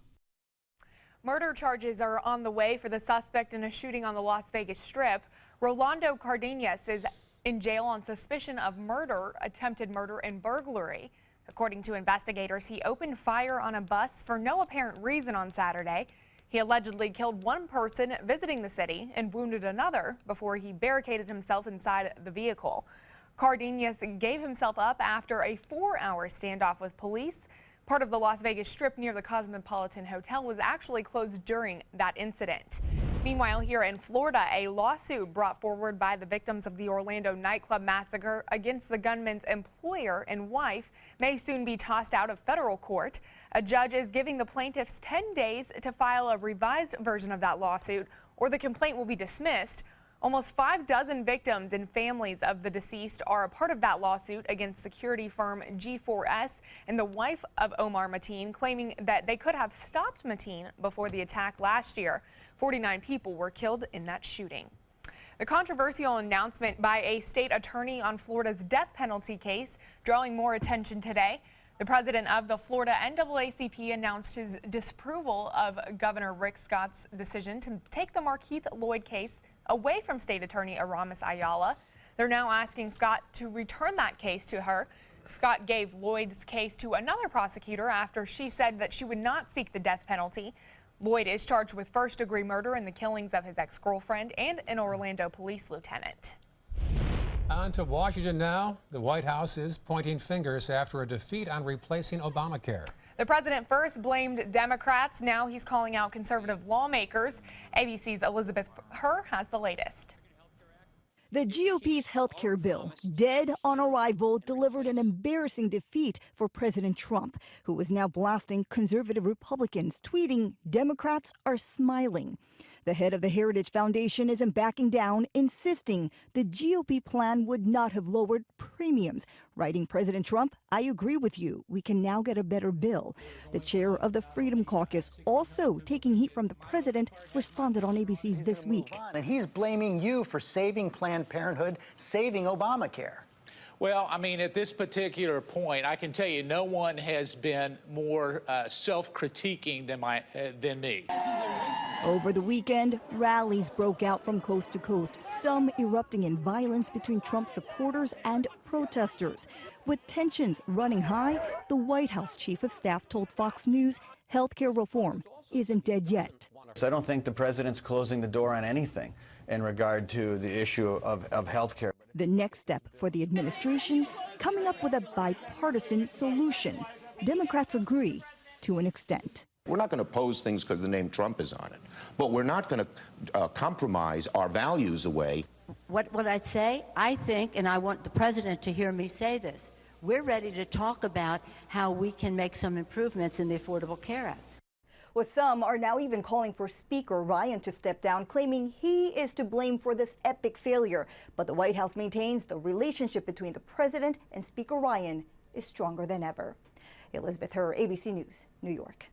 Murder charges are on the way for the suspect in a shooting on the Las Vegas Strip. Rolando Cardenas is in jail on suspicion of murder, attempted murder, and burglary. According to investigators, he opened fire on a bus for no apparent reason on Saturday. He allegedly killed 1 person visiting the city and wounded another before he barricaded himself inside the vehicle. Cardenas gave himself up after a 4-hour standoff with police. Part of the Las Vegas Strip near the Cosmopolitan Hotel was actually closed during that incident. Meanwhile, here in Florida, a lawsuit brought forward by the victims of the Orlando nightclub massacre against the gunman's employer and wife may soon be tossed out of federal court. A judge is giving the plaintiffs 10 days to file a revised version of that lawsuit, or the complaint will be dismissed. Almost 6 victims and families of the deceased are a part of that lawsuit against security firm G4S and the wife of Omar Mateen, claiming that they could have stopped Mateen before the attack last year. 49 people were killed in that shooting. The controversial announcement by a state attorney on Florida's death penalty case drawing more attention today. The president of the Florida NAACP announced his disapproval of Governor Rick Scott's decision to take the Markeith Lloyd case away from State Attorney Aramis Ayala. They're now asking Scott to return that case to her. Scott gave Lloyd's case to another prosecutor after she said that she would not seek the death penalty. Lloyd is charged with first-degree murder in the killings of his ex-girlfriend and an Orlando police lieutenant. On to Washington now. The White House is pointing fingers after a defeat on replacing Obamacare. The president first blamed Democrats. Now he's calling out conservative lawmakers. ABC's Elizabeth Herr has the latest. The GOP's health care bill, dead on arrival, delivered an embarrassing defeat for President Trump, who is now blasting conservative Republicans, tweeting, "Democrats are smiling." The head of the Heritage Foundation isn't backing down, insisting the GOP plan would not have lowered premiums. Writing President Trump, "I agree with you. We can now get a better bill." The chair of the Freedom Caucus, also taking heat from the president, responded on ABC's This Week. And he's blaming you for saving Planned Parenthood, saving Obamacare. Well, I mean, at this particular point, I can tell you no one has been more self-critiquing than me. Over the weekend, rallies broke out from coast to coast, some erupting in violence between Trump supporters and protesters. With tensions running high, the White House chief of staff told Fox News healthcare reform isn't dead yet. So I don't think the president's closing the door on anything in regard to the issue of health care. The next step for the administration, coming up with a bipartisan solution. Democrats agree to an extent. We're not going to oppose things because the name Trump is on it, but we're not going to compromise our values away. What would I say? I think, and I want the president to hear me say this, we're ready to talk about how we can make some improvements in the Affordable Care Act. Well, some are now even calling for Speaker Ryan to step down, claiming he is to blame for this epic failure. But the White House maintains the relationship between the president and Speaker Ryan is stronger than ever. Elizabeth Herr, ABC News, New York.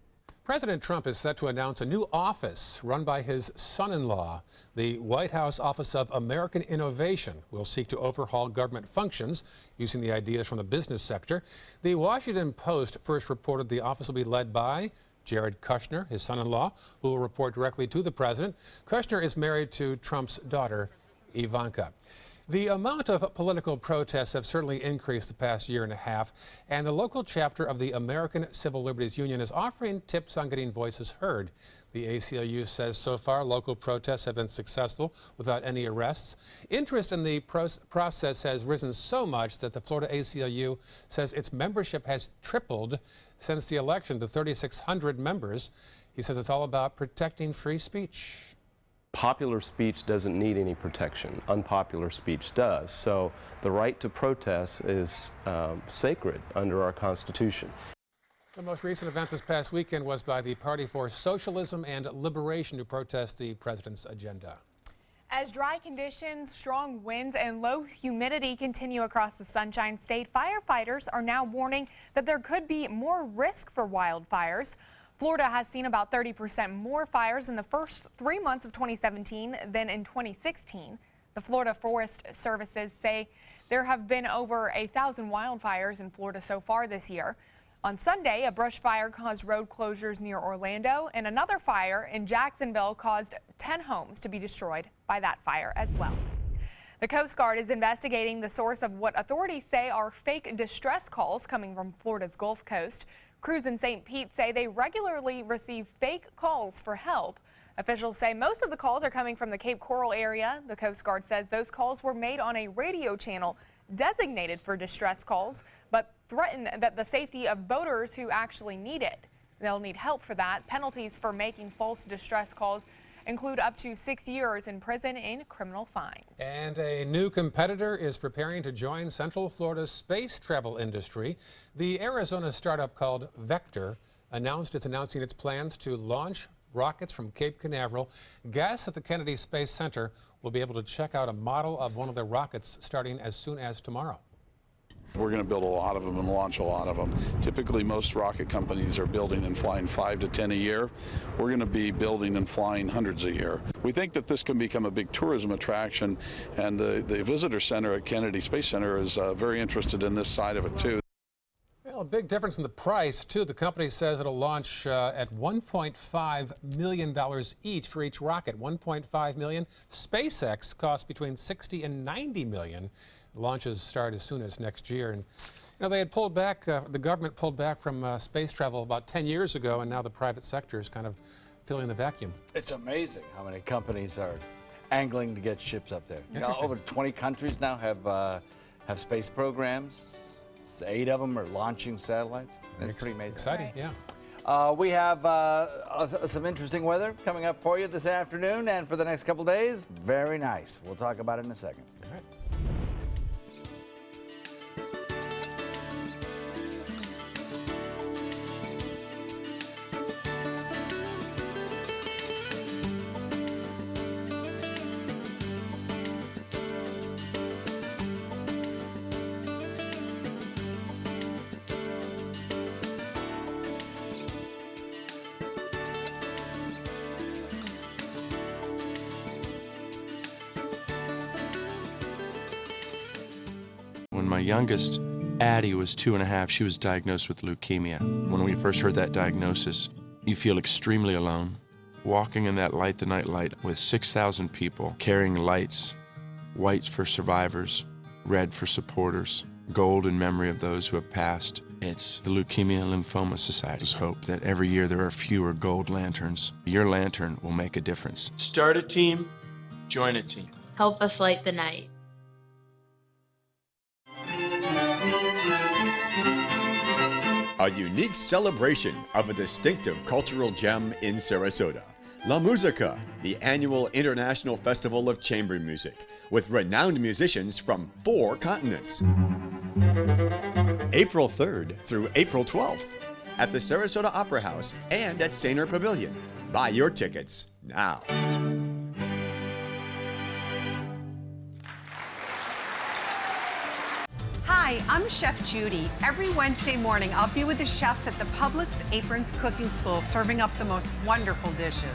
President Trump is set to announce a new office run by his son-in-law. The White House Office of American Innovation will seek to overhaul government functions using the ideas from the business sector. The Washington Post first reported the office will be led by Jared Kushner, his son-in-law, who will report directly to the president. Kushner is married to Trump's daughter, Ivanka. The amount of political protests have certainly increased the past year and a half, and the local chapter of the American Civil Liberties Union is offering tips on getting voices heard. The ACLU says so far local protests have been successful without any arrests. Interest in the process has risen so much that the Florida ACLU says its membership has tripled since the election to 3,600 members. He says it's all about protecting free speech. Popular speech doesn't need any protection. Unpopular speech does. So the right to protest is sacred under our Constitution. The most recent event this past weekend was by the Party for Socialism and Liberation to protest the president's agenda. As dry conditions, strong winds, and low humidity continue across the Sunshine State, firefighters are now warning that there could be more risk for wildfires. Florida has seen about 30% more fires in the first 3 months of 2017 than in 2016. The Florida Forest Services say there have been over 1,000 wildfires in Florida so far this year. On Sunday, a brush fire caused road closures near Orlando, and another fire in Jacksonville caused 10 homes to be destroyed by that fire as well. The Coast Guard is investigating the source of what authorities say are fake distress calls coming from Florida's Gulf Coast. Crews in St. Pete say they regularly receive fake calls for help. Officials say most of the calls are coming from the Cape Coral area. The Coast Guard says those calls were made on a radio channel designated for distress calls, but threaten that the safety of boaters who actually need it. They'll need help for that. Penalties for making false distress calls include up to 6 years in prison and criminal fines. And a new competitor is preparing to join Central Florida's space travel industry. The Arizona startup called Vector announced it's announcing its plans to launch rockets from Cape Canaveral. Guests at the Kennedy Space Center will be able to check out a model of one of their rockets starting as soon as tomorrow. We're going to build a lot of them and launch a lot of them. Typically, most rocket companies are building and flying 5 to 10 a year. We're going to be building and flying hundreds a year. We think that this can become a big tourism attraction, and the visitor center at Kennedy Space Center is very interested in this side of it, too. Well, Well, a big difference in the price, too. The company says it'll launch at $1.5 million each for each rocket. $1.5 million. SpaceX costs between $60 and $90 million. Launches start as soon as next year. And they had pulled back, the government pulled back from space travel about 10 years ago, and now the private sector is kind of filling the vacuum. It's amazing how many companies are angling to get ships up there. Over 20 countries now have space programs. 8 of them are launching satellites. That's pretty amazing. Exciting, yeah. We have some interesting weather coming up for you this afternoon and for the next couple days. Very nice. We'll talk about it in a second. All right. When my youngest, Addie, was 2.5, she was diagnosed with leukemia. When we first heard that diagnosis, you feel extremely alone. Walking in that Light the Night light with 6,000 people carrying lights, white for survivors, red for supporters, gold in memory of those who have passed. It's the Leukemia and Lymphoma Society's hope that every year there are fewer gold lanterns. Your lantern will make a difference. Start a team, join a team. Help us light the night. A unique celebration of a distinctive cultural gem in Sarasota. La Musica, the annual International Festival of Chamber Music, with renowned musicians from 4 continents. April 3rd through April 12th at the Sarasota Opera House and at Sainer Pavilion. Buy your tickets now. Hi, I'm Chef Judy. Every Wednesday morning, I'll be with the chefs at the Publix Aprons Cooking School serving up the most wonderful dishes.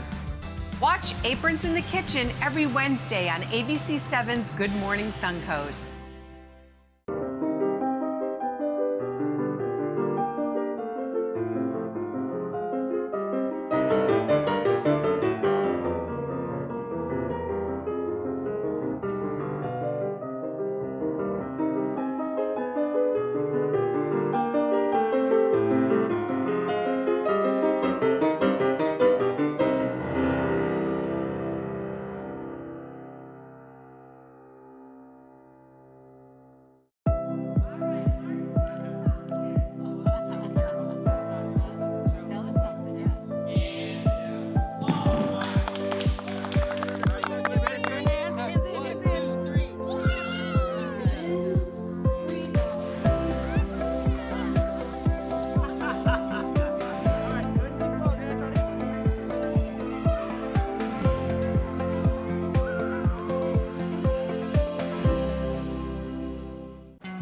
Watch Aprons in the Kitchen every Wednesday on ABC7's Good Morning Suncoast.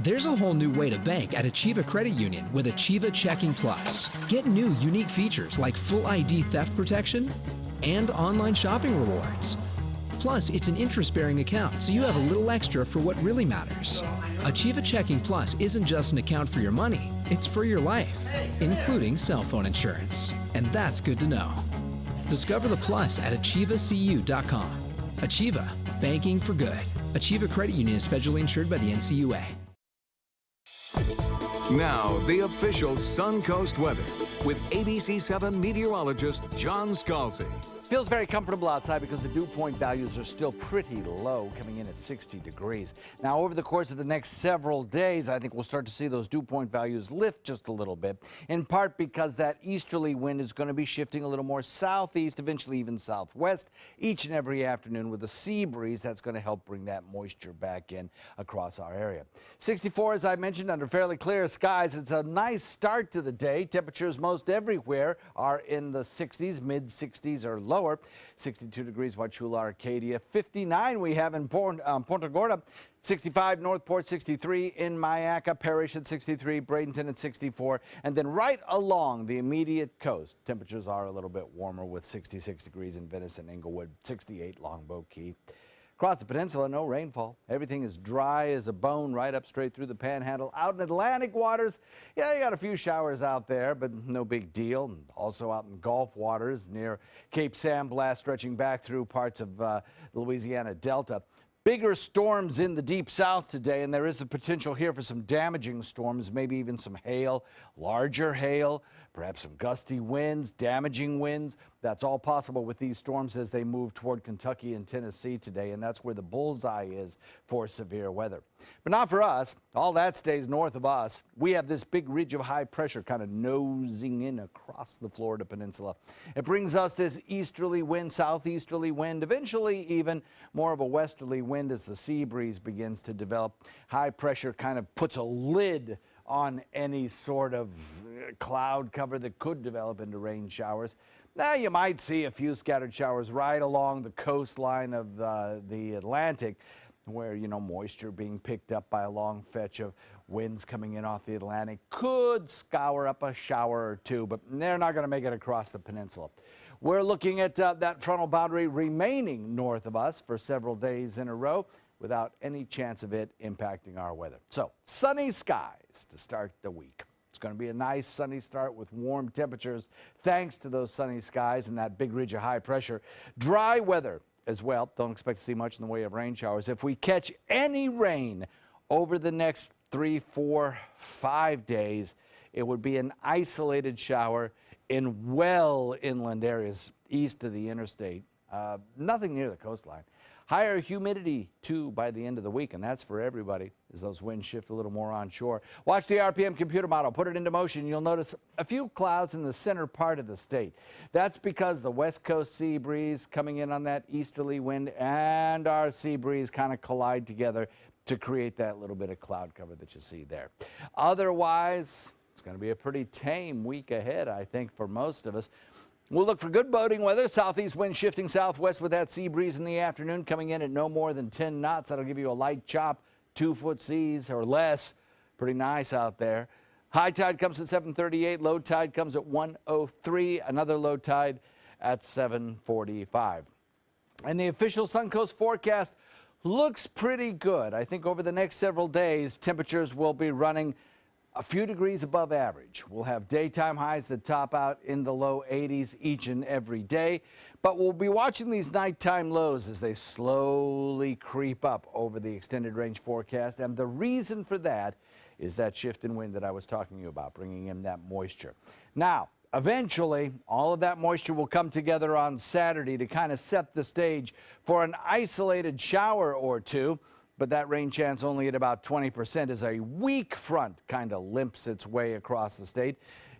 There's a whole new way to bank at Achieva Credit Union with Achieva Checking Plus. Get new unique features like full ID theft protection and online shopping rewards. Plus, it's an interest-bearing account, so you have a little extra for what really matters. Achieva Checking Plus isn't just an account for your money, it's for your life, including cell phone insurance. And that's good to know. Discover the plus at achievacu.com. Achieva, banking for good. Achieva Credit Union is federally insured by the NCUA. Now, the official Suncoast weather with ABC7 meteorologist John Scalzi. Feels very comfortable outside because the dew point values are still pretty low, coming in at 60 degrees. Now, over the course of the next several days, I think we'll start to see those dew point values lift just a little bit, in part because that easterly wind is going to be shifting a little more southeast, eventually even southwest, each and every afternoon with a sea breeze that's going to help bring that moisture back in across our area. 64, as I mentioned, under fairly clear skies. It's a nice start to the day. Temperatures most everywhere are in the 60s, mid-60s or lower. 62 degrees, Wauchula, Arcadia. 59 we have in Punta Gorda. 65 Northport, 63 in Mayaca, Parrish at 63, Bradenton at 64. And then right along the immediate coast, temperatures are a little bit warmer with 66 degrees in Venice and Inglewood, 68 Longboat Key. Across the peninsula, no rainfall. Everything is dry as a bone right up straight through the panhandle. Out in Atlantic waters, yeah, you got a few showers out there, but no big deal. Also out in Gulf waters near Cape San Blas, stretching back through parts of the Louisiana Delta. Bigger storms in the deep south today, and there is the potential here for some damaging storms, maybe even some hail, larger hail, perhaps some gusty winds, damaging winds. That's all possible with these storms as they move toward Kentucky and Tennessee today, and that's where the bullseye is for severe weather. But not for us. All that stays north of us. We have this big ridge of high pressure kind of nosing in across the Florida peninsula. It brings us this easterly wind, southeasterly wind, eventually even more of a westerly wind as the sea breeze begins to develop. High pressure kind of puts a lid on any sort of cloud cover that could develop into rain showers. Now, you might see a few scattered showers right along the coastline of the Atlantic, where, you know, moisture being picked up by a long fetch of winds coming in off the Atlantic could scour up a shower or two, but they're not going to make it across the peninsula. We're looking at that frontal boundary remaining north of us for several days in a row without any chance of it impacting our weather. So, sunny skies to start the week. It's going to be a nice sunny start with warm temperatures thanks to those sunny skies and that big ridge of high pressure. Dry weather as well. Don't expect to see much in the way of rain showers. If we catch any rain over the next 3, 4, 5 days, it would be an isolated shower in well inland areas east of the interstate. Nothing near the coastline. Higher humidity, too, by the end of the week, and that's for everybody as those winds shift a little more onshore. Watch the RPM computer model. Put it into motion. You'll notice a few clouds in the center part of the state. That's because the west coast sea breeze coming in on that easterly wind and our sea breeze kind of collide together to create that little bit of cloud cover that you see there. Otherwise, it's going to be a pretty tame week ahead, I think, for most of us. We'll look for good boating weather. Southeast wind shifting southwest with that sea breeze in the afternoon coming in at no more than 10 knots. That'll give you a light chop, 2-foot seas or less. Pretty nice out there. High tide comes at 7:38. Low tide comes at 1:03. Another low tide at 7:45. And the official Suncoast forecast looks pretty good. I think over the next several days, temperatures will be running a few degrees above average. We'll have daytime highs that top out in the low 80s each and every day, but we'll be watching these nighttime lows as they slowly creep up over the extended range forecast, and the reason for that is that shift in wind that I was talking to you about, bringing in that moisture. Now, eventually, all of that moisture will come together on Saturday to kind of set the stage for an isolated shower or two. But that rain chance only at about 20% as a weak front kind of limps its way across the state.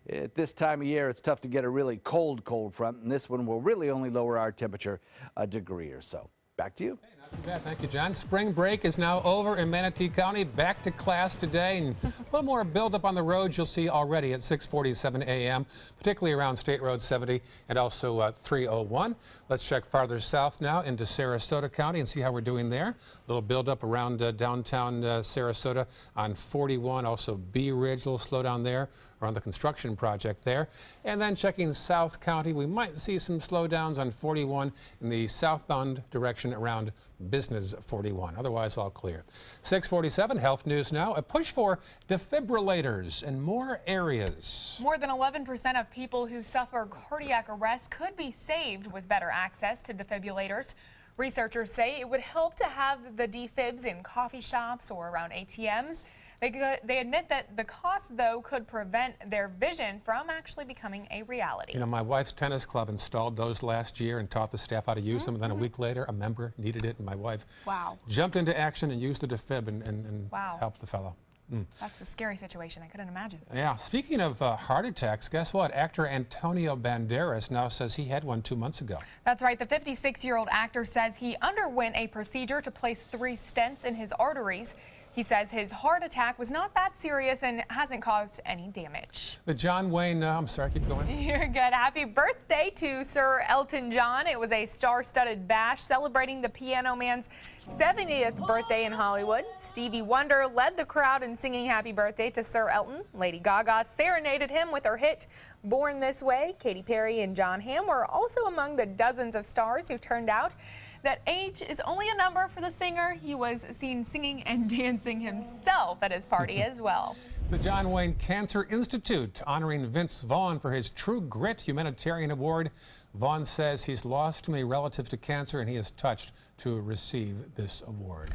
At this time of year, it's tough to get a really cold front, and this one will really only lower our temperature a degree or so. Back to you. Hey, not too bad. Thank you, John. Spring break is now over in Manatee County. Back to class today, and a little more buildup on the roads you'll see already at 6:47 a.m., particularly around State Road 70 and also 301. Let's check farther south now into Sarasota County and see how we're doing there. A little buildup around downtown Sarasota on 41, also Bee Ridge, a little slowdown there around the construction project there. And then checking South County, we might see some slowdowns on 41 in the southbound direction around Business 41. Otherwise, all clear. 6:47, health news now. A push for defibrillators in more areas. More than 11% of people who suffer cardiac arrest could be saved with better access to defibrillators. Researchers say it would help to have the defibs in coffee shops or around ATMs. They admit that the cost, though, could prevent their vision from actually becoming a reality. You know, my wife's tennis club installed those last year and taught the staff how to use them. And then a week later, a member needed it, and my wife jumped into action and used the defib and helped the fellow. That's a scary situation. I couldn't imagine. Yeah. Speaking of heart attacks, guess what? Actor Antonio Banderas now says he had one 2 months ago. That's right. The 56-year-old actor says he underwent a procedure to place 3 stents in his arteries. He says his heart attack was not that serious and hasn't caused any damage. The John Wayne, I'm sorry, keep going. You're good. Happy birthday to Sir Elton John. It was a star-studded bash celebrating the Piano Man's 70th birthday in Hollywood. Stevie Wonder led the crowd in singing happy birthday to Sir Elton. Lady Gaga serenaded him with her hit Born This Way. Katy Perry and John Hamm were also among the dozens of stars who turned out. that age is only a number for the singer. He was seen singing and dancing himself at his party as well. The John Wayne Cancer Institute honoring Vince Vaughn for his True Grit Humanitarian Award. Vaughn says he's lost too many relatives to cancer and he is touched to receive this award.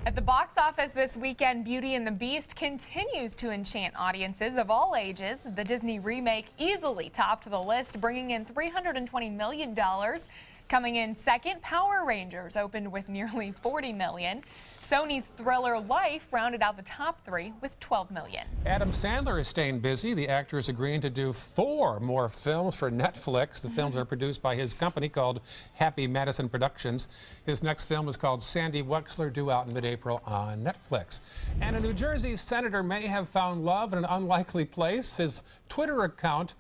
At the box office this weekend, Beauty and the Beast continues to enchant audiences of all ages. The Disney remake easily topped the list, bringing in $320 million. Coming in second, Power Rangers opened with nearly $40 million. Sony's thriller Life rounded out the top three with $12 million. Adam Sandler is staying busy. The actor is agreeing to do 4 more films for Netflix. The films are produced by his company called Happy Madison Productions. His next film is called Sandy Wexler, due out in mid-April on Netflix. And a New Jersey senator may have found love in an unlikely place. His Twitter account,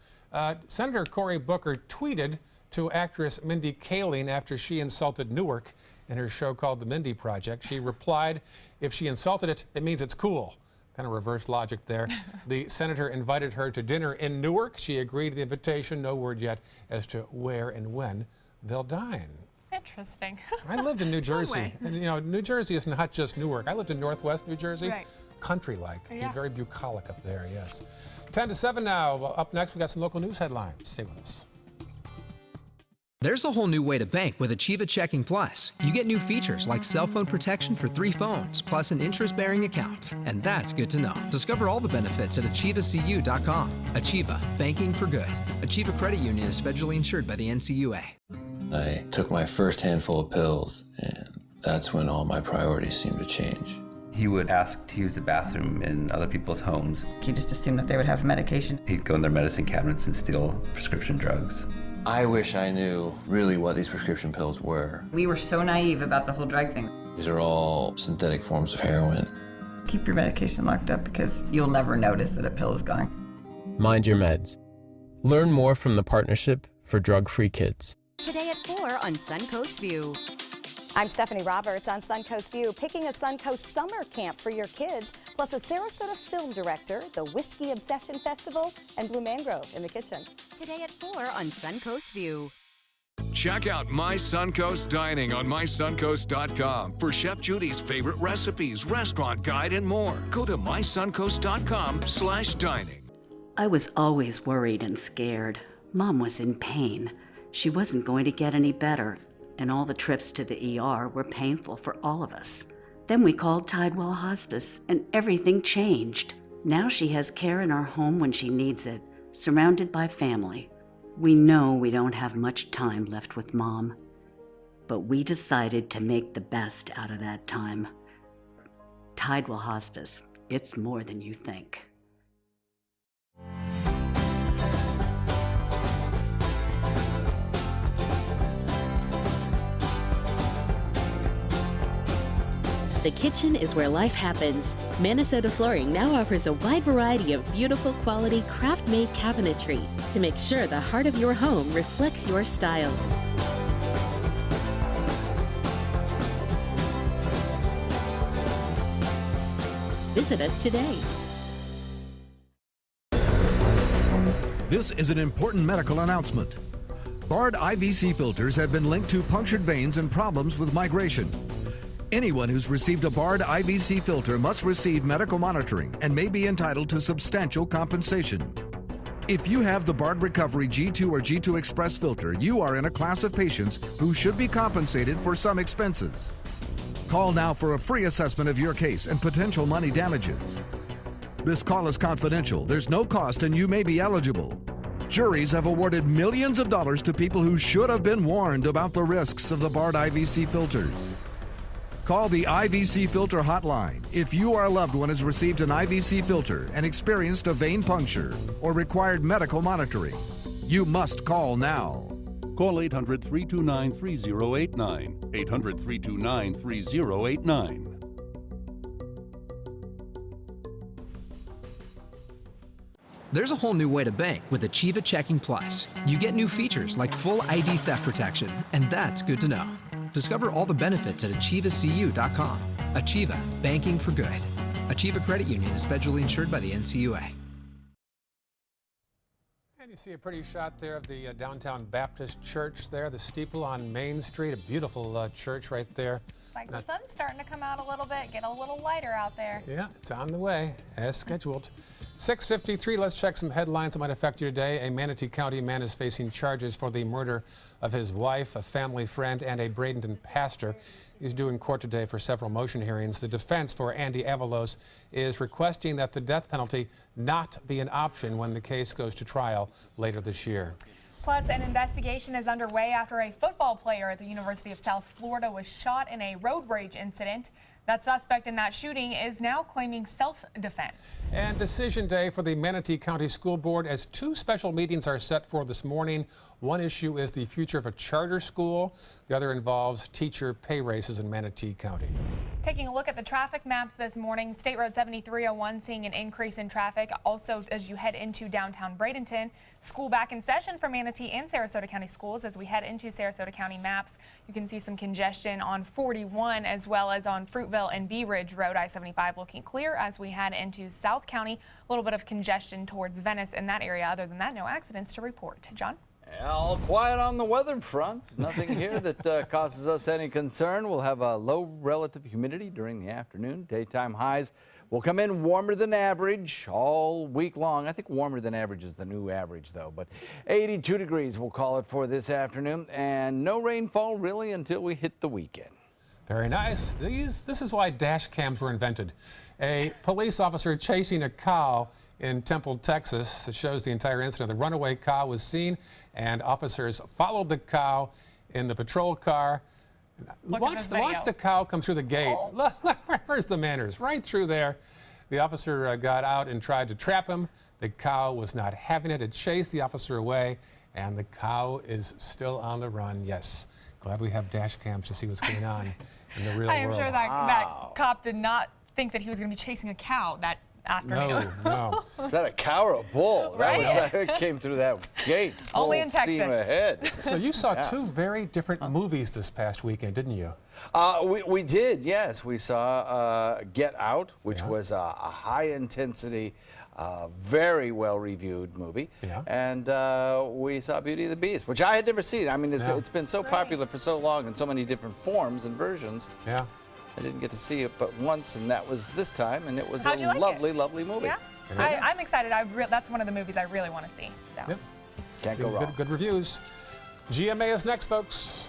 Senator Cory Booker tweeted to actress Mindy Kaling after she insulted Newark in her show called The Mindy Project. She replied, if she insulted it, it means it's cool. Kind of reverse logic there. The senator invited her to dinner in Newark. She agreed to the invitation. No word yet as to where and when they'll dine. Interesting. I lived in New Jersey. And, you know, New Jersey is not just Newark. I lived in Northwest New Jersey. Right. Country-like. Yeah. Very bucolic up there, yes. 10 to 7 now. Well, up next, we got some local news headlines. Stay with us. There's a whole new way to bank with Achieva Checking Plus. You get new features like cell phone protection for 3 phones, plus an interest-bearing account. And that's good to know. Discover all the benefits at achievacu.com. Achieva, banking for good. Achieva Credit Union is federally insured by the NCUA. I took my first handful of pills, and that's when all my priorities seemed to change. He would ask to use the bathroom in other people's homes. He just assumed that they would have medication. He'd go in their medicine cabinets and steal prescription drugs. I wish I knew really what these prescription pills were. We were so naive about the whole drug thing. These are all synthetic forms of heroin. Keep your medication locked up because you'll never notice that a pill is gone. Mind your meds. Learn more from the Partnership for Drug-Free Kids. Today at 4 on Suncoast View. I'm Stephanie Roberts on Suncoast View, picking a Suncoast summer camp for your kids, plus a Sarasota film director, the Whiskey Obsession Festival, and Blue Mangrove in the kitchen. Today at 4 on Suncoast View. Check out My Suncoast Dining on mysuncoast.com for Chef Judy's favorite recipes, restaurant guide, and more. Go to mysuncoast.com/dining. I was always worried and scared. Mom was in pain. She wasn't going to get any better, and all the trips to the ER were painful for all of us. Then we called Tidewell Hospice, and everything changed. Now she has care in our home when she needs it, surrounded by family. We know we don't have much time left with Mom, but we decided to make the best out of that time. Tidewell Hospice, it's more than you think. The kitchen is where life happens. Minnesota Flooring now offers a wide variety of beautiful quality craft-made cabinetry to make sure the heart of your home reflects your style. Visit us today. This is an important medical announcement. Bard IVC filters have been linked to punctured veins and problems with migration. Anyone who's received a Bard IVC filter must receive medical monitoring and may be entitled to substantial compensation. If you have the Bard Recovery G2 or G2 Express filter, you are in a class of patients who should be compensated for some expenses. Call now for a free assessment of your case and potential money damages. This call is confidential. There's no cost and you may be eligible. Juries have awarded millions of dollars to people who should have been warned about the risks of the Bard IVC filters. Call the IVC Filter Hotline if you or a loved one has received an IVC filter and experienced a vein puncture or required medical monitoring. You must call now. Call 800-329-3089. 800-329-3089. There's a whole new way to bank with Achieva Checking Plus. You get new features like full ID theft protection, and that's good to know. Discover all the benefits at achievacu.com. Achieva, banking for good. Achieva Credit Union is federally insured by the NCUA. And you see a pretty shot there of the downtown Baptist church there, the steeple on Main Street, a beautiful church right there. Like the sun's starting to come out a little bit, get a little lighter out there. Yeah, it's on the way, as scheduled. 6:53, let's check some headlines that might affect you today. A Manatee County man is facing charges for the murder of his wife, a family friend, and a Bradenton pastor. He's due in court today for several motion hearings. The defense for Andy Avalos is requesting that the death penalty not be an option when the case goes to trial later this year. Plus, an investigation is underway after a football player at the University of South Florida was shot in a road rage incident. That suspect in that shooting is now claiming self-defense. And decision day for the Manatee County School Board as two special meetings are set for this morning. One issue is the future of a charter school. The other involves teacher pay raises in Manatee County. Taking a look at the traffic maps this morning, State Road 7301 seeing an increase in traffic. Also, as you head into downtown Bradenton, school back in session for Manatee and Sarasota County schools. As we head into Sarasota County maps, you can see some congestion on 41 as well as on Fruitville and Bee Ridge Road. I-75 looking clear as we head into South County. A little bit of congestion towards Venice in that area. Other than that, no accidents to report. John? All quiet on the weather front. Nothing here that causes us any concern. We'll have a low relative humidity during the afternoon. Daytime highs will come in warmer than average all week long. I think warmer than average is the new average, though. But 82 degrees we'll call it for this afternoon. And no rainfall really until we hit the weekend. Very nice. This is why dash cams were invented. A police officer chasing a cow in Temple, Texas. It shows the entire incident. The runaway cow was seen, and officers followed the cow in the patrol car. Watch the cow come through the gate. Oh. Look, where's the manners? Right through there. The officer got out and tried to trap him. The cow was not having it. It chased the officer away, and the cow is still on the run. Yes, glad we have dash cams to see what's going on in the real world. I am sure that cop did not think that he was going to be chasing a cow that afternoon. No. Is that a cow or a bull? Right? That came through that gate. Only in Steam Texas. ahead. So you saw two very different movies this past weekend, didn't you? We did, yes. We saw Get Out, which was a high-intensity, very well-reviewed movie. Yeah. And we saw Beauty and the Beast, which I had never seen. I mean, it's been so popular for so long in so many different forms and versions. Yeah. I didn't get to see it but once, and that was this time, and it was How'd you like lovely, it? lovely movie. Yeah? I'm excited. That's one of the movies I really want to see. So. Yep. Can't go wrong. Good reviews. GMA is next, folks.